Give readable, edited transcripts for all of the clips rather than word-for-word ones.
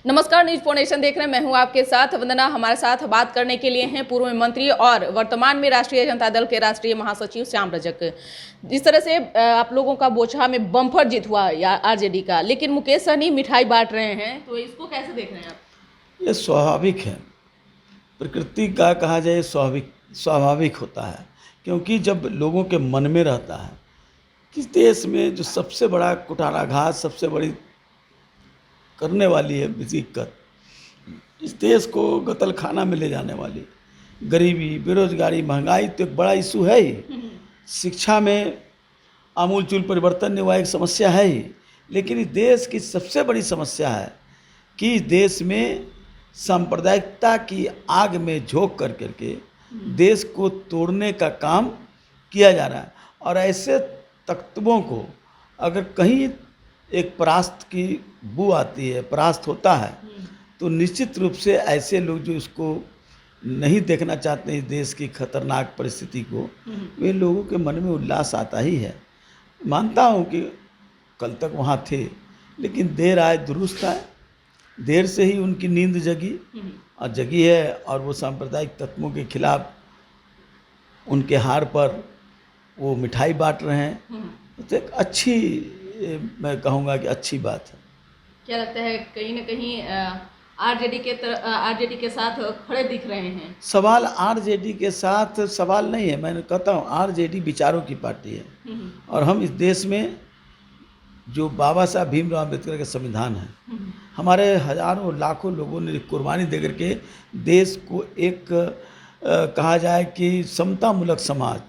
नमस्कार, news phonation देख रहे हैं। मैं हूं आपके साथ वंदना। हमारे साथ बात करने के लिए हैं पूर्व मंत्री और वर्तमान में राष्ट्रीय जनता दल के राष्ट्रीय महासचिव श्याम रजक। जिस तरह से आप लोगों का बोचहा में बम्पर जीत हुआ आरजेडी का, लेकिन मुकेश सहनी मिठाई बांट रहे हैं, तो इसको कैसे देख रहे हैं आप? ये स्वाभाविक है, प्रकृति का कहा जाए स्वाभाविक होता है, क्योंकि जब लोगों के मन में रहता है कि देश में जो सबसे बड़ा कुठाराघात, सबसे बड़ी करने वाली है दिक्कत, इस देश को कत्लखाना में ले जाने वाली गरीबी, बेरोजगारी, महंगाई तो एक बड़ा इशू है ही। शिक्षा में आमूलचूल परिवर्तन नहीं हुआ, एक समस्या है ही। लेकिन इस देश की सबसे बड़ी समस्या है कि इस देश में सांप्रदायिकता की आग में झोंक कर करके देश को तोड़ने का काम किया जा रहा है। और ऐसे तत्वों को अगर कहीं एक परास्त की बू आती है, परास्त होता है, तो निश्चित रूप से ऐसे लोग जो इसको नहीं देखना चाहते हैं, इस देश की खतरनाक परिस्थिति को, वे लोगों के मन में उल्लास आता ही है। मानता हूँ कि कल तक वहाँ थे, लेकिन देर आए दुरुस्त आए, देर से ही उनकी नींद जगी और जगी है, और वो सांप्रदायिक तत्वों के खिलाफ उनके हार पर वो मिठाई बांट रहे हैं। तो एक अच्छी, मैं कहूँगा कि अच्छी बात है। क्या लगता है कहीं ना कहीं आरजेडी के साथ खड़े दिख रहे हैं? सवाल आरजेडी के साथ सवाल नहीं है, मैंने कहता हूँ आरजेडी विचारों की पार्टी है। और हम इस देश में जो बाबा साहब भीमराव अम्बेडकर का संविधान है, हमारे हजारों लाखों लोगों ने कुर्बानी दे करके देश को एक कहा जाए कि समतामूलक समाज,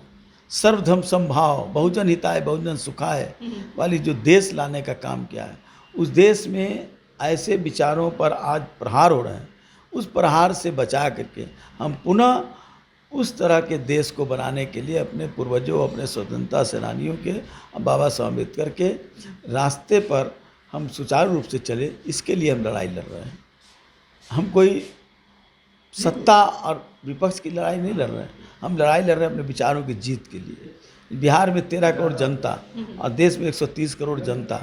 सर्वधर्म समभाव, बहुजन हिताय बहुजन सुखाय वाली जो देश लाने का काम किया है, उस देश में ऐसे विचारों पर आज प्रहार हो रहे हैं। उस प्रहार से बचा करके हम पुनः उस तरह के देश को बनाने के लिए अपने पूर्वजों, अपने स्वतंत्रता सेनानियों के, बाबा साहब अम्बेडकर के रास्ते पर हम सुचारू रूप से चले, इसके लिए हम लड़ाई लड़ रहे हैं। हम कोई सत्ता और विपक्ष की लड़ाई नहीं लड़ रहे हैं, हम लड़ाई लड़ रहे हैं अपने विचारों की जीत के लिए। बिहार में 13 करोड़ जनता और देश में 130 करोड़ जनता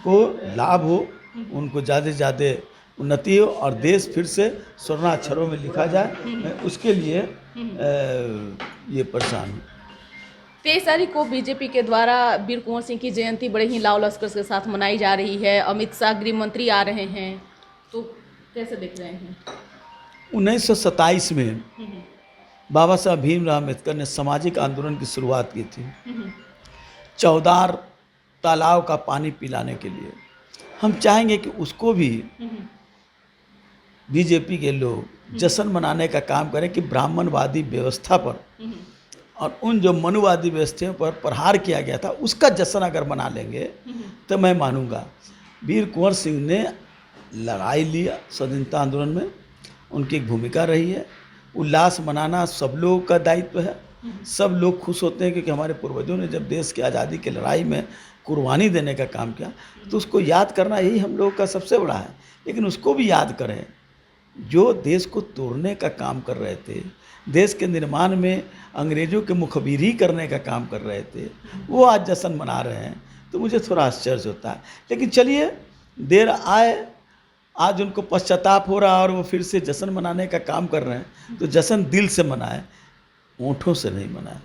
को लाभ हो, उनको ज़्यादा से ज़्यादा उन्नति हो और देश फिर से स्वर्णाक्षरों में लिखा जाए, मैं उसके लिए ये परेशान हूँ। 23 तारीख को बीजेपी के द्वारा वीर कुंवर सिंह की जयंती बड़े ही लाव लश्कर के साथ मनाई जा रही है। अमित शाह गृह मंत्री आ रहे हैं, तो कैसे देख रहे हैं? 1927 में बाबा साहब भीमराव अम्बेडकर ने सामाजिक आंदोलन की शुरुआत की थी, चौदार तालाब का पानी पिलाने के लिए। हम चाहेंगे कि उसको भी बीजेपी के लोग जश्न मनाने का काम करें कि ब्राह्मणवादी व्यवस्था पर और उन जो मनुवादी व्यवस्थाओं पर प्रहार किया गया था, उसका जश्न अगर मना लेंगे तो मैं मानूंगा। वीर कुंवर सिंह ने लड़ाई लिया स्वतंत्रता आंदोलन में, उनकी एक भूमिका रही है। उल्लास मनाना सब लोगों का दायित्व है। सब लोग खुश होते हैं क्योंकि हमारे पूर्वजों ने जब देश की आज़ादी की लड़ाई में कुर्बानी देने का काम किया, तो उसको याद करना यही हम लोगों का सबसे बड़ा है। लेकिन उसको भी याद करें जो देश को तोड़ने का काम कर रहे थे, देश के निर्माण में अंग्रेज़ों के मुखबिरी करने का काम कर रहे थे, वो आज जश्न मना रहे हैं, तो मुझे थोड़ा आश्चर्य होता है। लेकिन चलिए, देर आए, आज उनको पश्चाताप हो रहा है और वो फिर से जश्न मनाने का काम कर रहे हैं, तो जश्न दिल से मनाए, होठों से नहीं मनाए।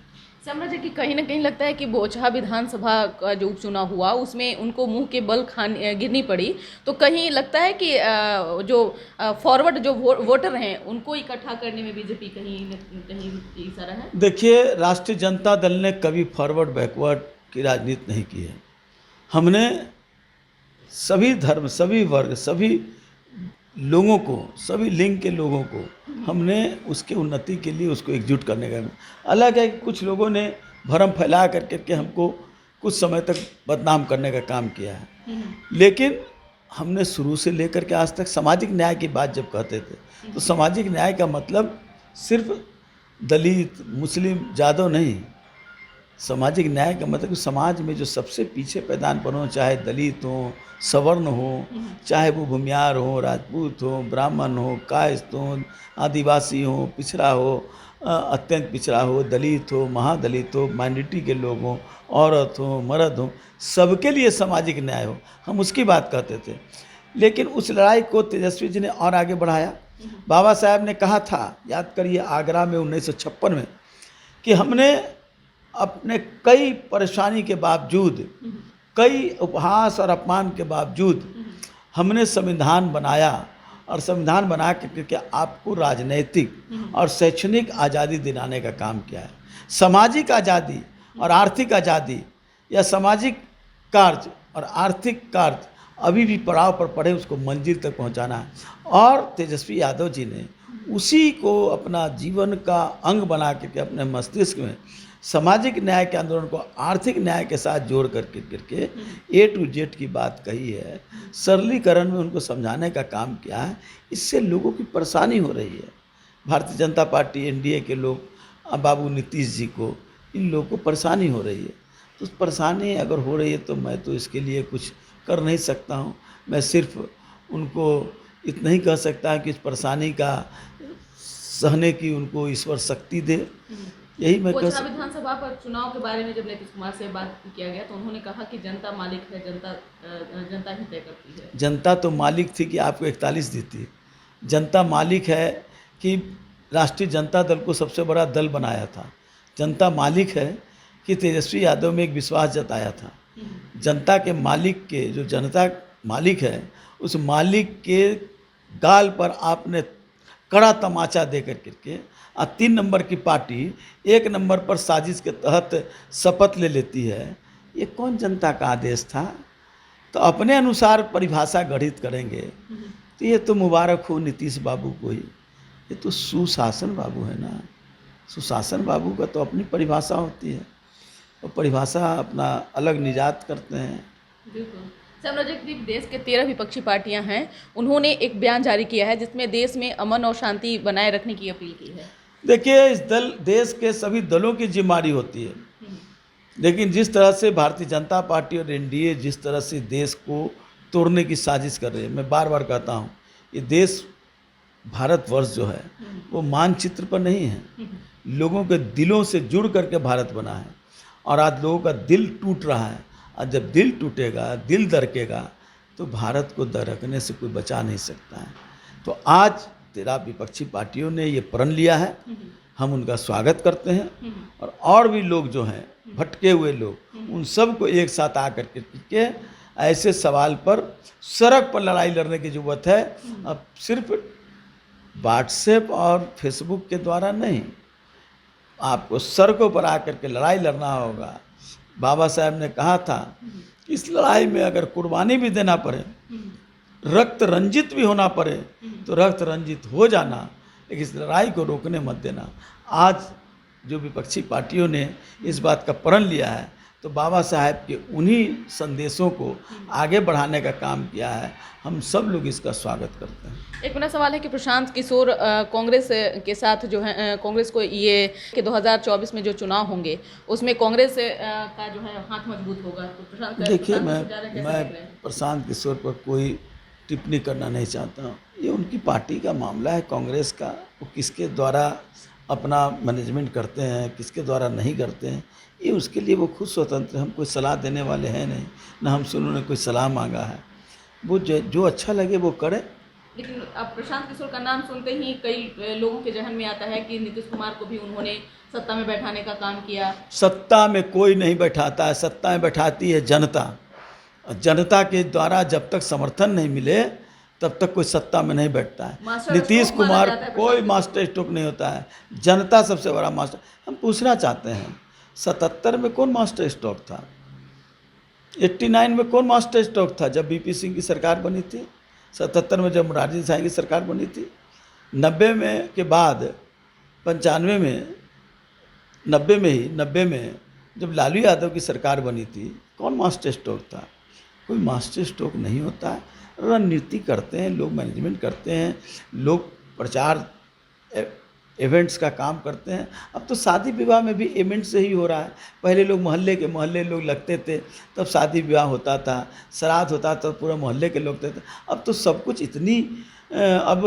समझ कि कहीं ना कहीं लगता है कि बोचहा विधानसभा का जो उपचुनाव हुआ उसमें उनको मुंह के बल गिरनी पड़ी, तो कहीं लगता है कि जो फॉरवर्ड जो वोटर हैं उनको इकट्ठा करने में बीजेपी कहीं कहीं इशारा है। देखिए, राष्ट्रीय जनता दल ने कभी फॉरवर्ड बैकवर्ड की राजनीति नहीं की है। हमने सभी धर्म, सभी वर्ग, सभी लोगों को, सभी लिंग के लोगों को हमने उसके उन्नति के लिए उसको एकजुट करने का। अलग है कि कुछ लोगों ने भरम फैला करके हमको कुछ समय तक बदनाम करने का काम किया है, लेकिन हमने शुरू से लेकर के आज तक सामाजिक न्याय की बात जब कहते थे, तो सामाजिक न्याय का मतलब सिर्फ दलित, मुस्लिम, जादव नहीं। सामाजिक न्याय का मतलब समाज में जो सबसे पीछे पैदान पर हो, चाहे दलित हो, सवर्ण हो, चाहे वो भूमियार हो, राजपूत हो, ब्राह्मण हो, कायस्थ हो, आदिवासी हो, पिछड़ा हो, अत्यंत पिछड़ा हो, दलित हो, महादलित हो, माइनॉरिटी के लोग हों, औरत हो, मर्द हो, सबके लिए सामाजिक न्याय हो, हम उसकी बात कहते थे। लेकिन उस लड़ाई को तेजस्वी जी ने और आगे बढ़ाया। बाबा साहब ने कहा था, याद करिए, आगरा में 1956 में, कि हमने अपने कई परेशानी के बावजूद, कई उपहास और अपमान के बावजूद हमने संविधान बनाया, और संविधान बना के आपको राजनैतिक और शैक्षणिक आज़ादी दिलाने का काम किया है। सामाजिक आज़ादी और आर्थिक आज़ादी, या सामाजिक कार्य और आर्थिक कार्य अभी भी पड़ाव पर पड़े, उसको मंजिल तक पहुंचाना है। और तेजस्वी यादव जी ने उसी को अपना जीवन का अंग बना के अपने मस्तिष्क में सामाजिक न्याय के आंदोलन को आर्थिक न्याय के साथ जोड़ करके A to Z की बात कही है। सरलीकरण में उनको समझाने का काम किया है। इससे लोगों की परेशानी हो रही है। भारतीय जनता पार्टी, NDA के लोग, बाबू नीतीश जी को, इन लोगों को परेशानी हो रही है। तो उस परेशानी अगर हो रही है तो मैं तो इसके लिए कुछ कर नहीं सकता हूँ। मैं सिर्फ उनको इतना ही कह सकता है कि इस परेशानी का सहने की उनको ईश्वर शक्ति दे। यही मैं कह सकता हूँ। विधानसभा पर चुनाव के बारे में जब नीतीश कुमार से बात किया गया तो उन्होंने कहा कि जनता मालिक है, जनता ही तय करती है। जनता तो मालिक थी कि आपको 41 दी थी। जनता मालिक है कि राष्ट्रीय जनता दल को सबसे बड़ा दल बनाया था। जनता मालिक है कि तेजस्वी यादव में एक विश्वास जताया था। जनता के मालिक के, जो जनता मालिक है, उस मालिक के गाल पर आपने कड़ा तमाचा दे करके 3 नंबर की पार्टी 1 नंबर पर साजिश के तहत शपथ ले लेती है। ये कौन जनता का आदेश था? तो अपने अनुसार परिभाषा गढ़ित करेंगे। तो ये तो मुबारक हो नीतीश बाबू को ही। ये तो सुशासन बाबू है ना। सुशासन बाबू का तो अपनी परिभाषा होती है, और परिभाषा अपना अलग निजात करते हैं। बिल्कुल। सामाजिक देश के 13 विपक्षी पार्टियां हैं, उन्होंने एक बयान जारी किया है जिसमें देश में अमन और शांति बनाए रखने की अपील की है। देखिए, इस देश के सभी दलों की जिम्मेदारी होती है, लेकिन जिस तरह से भारतीय जनता पार्टी और NDA जिस तरह से देश को तोड़ने की साजिश कर रही है, मैं बार बार कहता हूँ, ये देश, भारतवर्ष जो है वो मानचित्र पर नहीं है, लोगों के दिलों से जुड़ करके भारत बना है। और आज लोगों का दिल टूट रहा है, और जब दिल टूटेगा, दिल दरकेगा, तो भारत को दरकने से कोई बचा नहीं सकता है। तो आज 13 विपक्षी पार्टियों ने ये प्रण लिया है, हम उनका स्वागत करते हैं। और भी लोग जो हैं, भटके हुए लोग, उन सब को एक साथ आकर के ऐसे सवाल पर सड़क पर लड़ाई लड़ने की ज़रूरत है। अब सिर्फ व्हाट्सएप और फेसबुक के द्वारा नहीं, आपको सड़कों पर आकर के लड़ाई लड़ना होगा। बाबा साहब ने कहा था कि इस लड़ाई में अगर कुर्बानी भी देना पड़े, रक्त रंजित भी होना पड़े, तो रक्त रंजित हो जाना, लेकिन इस लड़ाई को रोकने मत देना। आज जो विपक्षी पार्टियों ने इस बात का प्रण लिया है, तो बाबा साहब के उन्हीं संदेशों को आगे बढ़ाने का काम किया है। हम सब लोग इसका स्वागत करते हैं। एक मेरा सवाल है कि प्रशांत किशोर कांग्रेस के साथ जो है, कांग्रेस को ये कि 2024 में जो चुनाव होंगे उसमें कांग्रेस का जो है हाथ मजबूत होगा, तो प्रशांत, देखिए, मैं प्रशांत किशोर पर कोई टिप्पणी करना नहीं चाहता हूँ। ये उनकी पार्टी का मामला है, कांग्रेस का। वो किसके द्वारा अपना मैनेजमेंट करते हैं, किसके द्वारा नहीं करते हैं, ये उसके लिए वो खुद स्वतंत्र। हम कोई सलाह देने वाले हैं नहीं, ना हमसे उन्होंने कोई सलाह मांगा है। वो जो अच्छा लगे वो करे। लेकिन अब प्रशांत किशोर का नाम सुनते ही कई लोगों के जहन में आता है कि नीतीश कुमार को भी उन्होंने सत्ता में बैठाने का काम किया। सत्ता में कोई नहीं बैठाता है, सत्ता में बैठाती है जनता। जनता के द्वारा जब तक समर्थन नहीं मिले तब तक कोई सत्ता में नहीं बैठता है। नीतीश कुमार कोई मास्टर स्ट्रोक नहीं होता है, जनता सबसे बड़ा मास्टर। हम पूछना चाहते हैं, 77 में कौन मास्टर स्ट्रोक था? 89 में कौन मास्टर स्ट्रोक था जब BP सिंह की सरकार बनी थी? 77 में जब मोरारजी देसाई की सरकार बनी थी? 90 में के बाद 95 में, 90 में जब लालू यादव की सरकार बनी थी, कौन मास्टर स्ट्रोक था? कोई मास्टर स्ट्रोक नहीं होता है। रणनीति करते हैं लोग, मैनेजमेंट करते हैं लोग, प्रचार इवेंट्स का काम करते हैं। अब तो शादी विवाह में भी इवेंट से ही हो रहा है। पहले लोग मोहल्ले लोग लगते थे, तब शादी विवाह होता था, श्राद्ध होता था, पूरा मोहल्ले के लोग थे। अब तो सब कुछ इतनी अब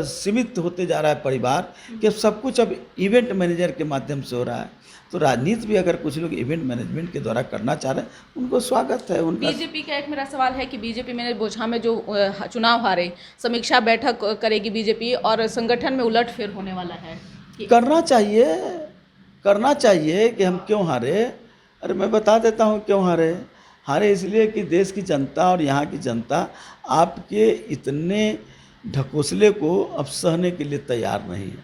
सीमित होते जा रहा है परिवार, कि सब कुछ अब इवेंट मैनेजर के माध्यम से हो रहा है। तो राजनीति भी अगर कुछ लोग इवेंट मैनेजमेंट के द्वारा करना चाह रहे हैं, उनको स्वागत है। उनका बीजेपी का एक मेरा सवाल है कि बीजेपी में बोझा में जो चुनाव हारे, समीक्षा बैठक करेगी बीजेपी और संगठन में उलटफेर होने वाला है करना चाहिए कि हम क्यों हारे। अरे मैं बता देता हूँ क्यों हारे इसलिए कि देश की जनता और यहाँ की जनता आपके इतने ढकोसले को अब सहने के लिए तैयार नहीं है।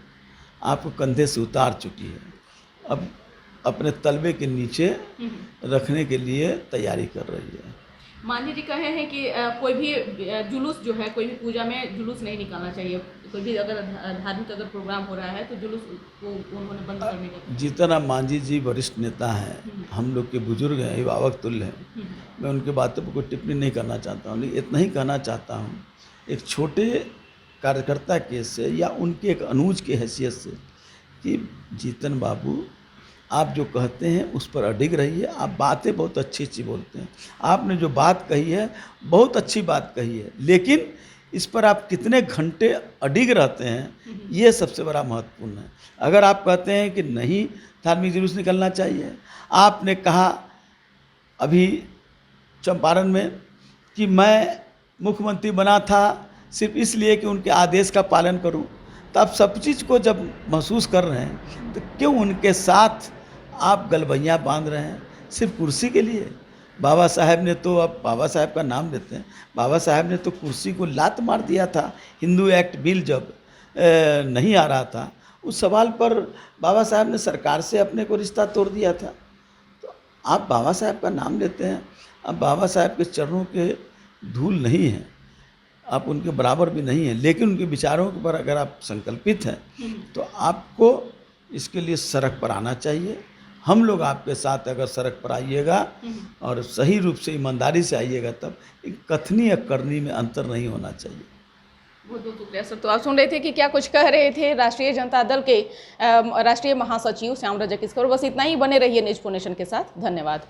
आपको कंधे से उतार चुकी है, अब अपने तलबे के नीचे रखने के लिए तैयारी कर रही है। मांझी जी कहे हैं कि कोई भी जुलूस जो है, कोई भी पूजा में जुलूस नहीं निकालना चाहिए। कोई भी अगर धार्मिक अगर प्रोग्राम हो रहा है तो जुलूस को उन्होंने बंद करने का। जीतन राम मांझी जी वरिष्ठ नेता हैं, हम लोग के बुजुर्ग हैं, अभिभावक तुल्य हैं। मैं उनके बातों पर कोई टिप्पणी नहीं करना चाहता हूँ, लेकिन इतना ही कहना चाहता हूँ एक छोटे कार्यकर्ता के से या उनके एक अनुज की हैसियत से कि जीतन बाबू, आप जो कहते हैं उस पर अडिग रहिए। आप बातें बहुत अच्छी अच्छी बोलते हैं, आपने जो बात कही है बहुत अच्छी बात कही है, लेकिन इस पर आप कितने घंटे अडिग रहते हैं ये सबसे बड़ा महत्वपूर्ण है। अगर आप कहते हैं कि नहीं धार्मिक जुलूस निकलना चाहिए, आपने कहा अभी चंपारण में कि मैं मुख्यमंत्री बना था सिर्फ इसलिए कि उनके आदेश का पालन करूं, तो आप सब चीज़ को जब महसूस कर रहे हैं तो क्यों उनके साथ आप गलबैयाँ बांध रहे हैं सिर्फ कुर्सी के लिए। बाबा साहब ने तो, अब बाबा साहब का नाम लेते हैं, बाबा साहब ने तो कुर्सी को लात मार दिया था। हिंदू एक्ट बिल जब नहीं आ रहा था, उस सवाल पर बाबा साहब ने सरकार से अपने को रिश्ता तोड़ दिया था। तो आप बाबा साहब का नाम लेते हैं, अब बाबा साहब के चरणों के धूल नहीं हैं, आप उनके बराबर भी नहीं हैं, लेकिन उनके विचारों पर अगर आप संकल्पित हैं तो आपको इसके लिए सड़क पर आना चाहिए। हम लोग आपके साथ अगर सड़क पर आइएगा और सही रूप से ईमानदारी से आइएगा, तब एक कथनी या करनी में अंतर नहीं होना चाहिए। बहुत बहुत शुक्रिया सर। तो आप सुन रहे थे कि क्या कुछ कह रहे थे राष्ट्रीय जनता दल के राष्ट्रीय महासचिव श्याम रजक। इस पर बस इतना ही, बने रहिए न्यूज़ 4 नेशन के साथ। धन्यवाद।